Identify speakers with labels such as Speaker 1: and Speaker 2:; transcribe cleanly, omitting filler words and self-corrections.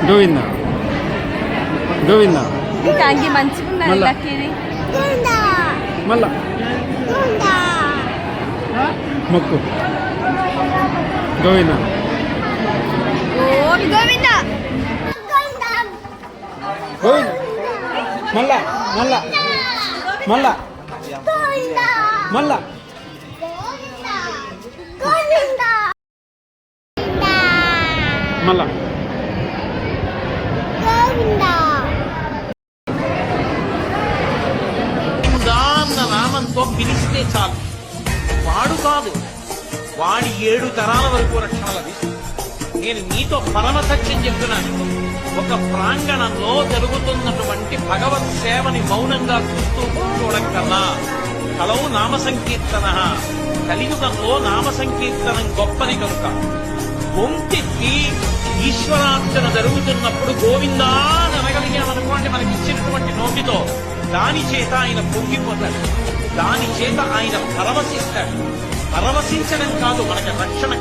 Speaker 1: గోవింద గోవింద
Speaker 2: ఇంకా అంగి మంచిగా ఉన్నది లక్కీది.
Speaker 1: మళ్ళా మొక్కు గోవింద
Speaker 2: ఓం గోవింద.
Speaker 1: గోవింద మళ్ళా మళ్ళా మళ్ళా మళ్ళా మళ్ళా
Speaker 3: అన్న నామంతో పిలిస్తే చాలు. వాడు కాదు, వాడి 7 తరాల వరకు రక్షణ లభిస్తుంది. నేను మీతో పరమ సత్యం చెప్తున్నాను. ఒక ప్రాంగణంలో జరుగుతున్నటువంటి భగవత్ సేవని మౌనంగా చూస్తూ చూడకన్నా కలవు నామ సంకీర్తన. కలియుగంలో నామ సంకీర్తనం గొప్పది కనుక గొంతెత్తి ఈశ్వరార్చన జరుగుతున్నప్పుడు గోవిందా అని అనగలిగామనుకోండి, మనకి ఇచ్చినటువంటి నోటితో దాని చేత ఆయన పొంగిపోతాడు, దాని చేత ఆయన పరవశిస్తాడు. పరవశించడం కాదు, మనకి రక్షణ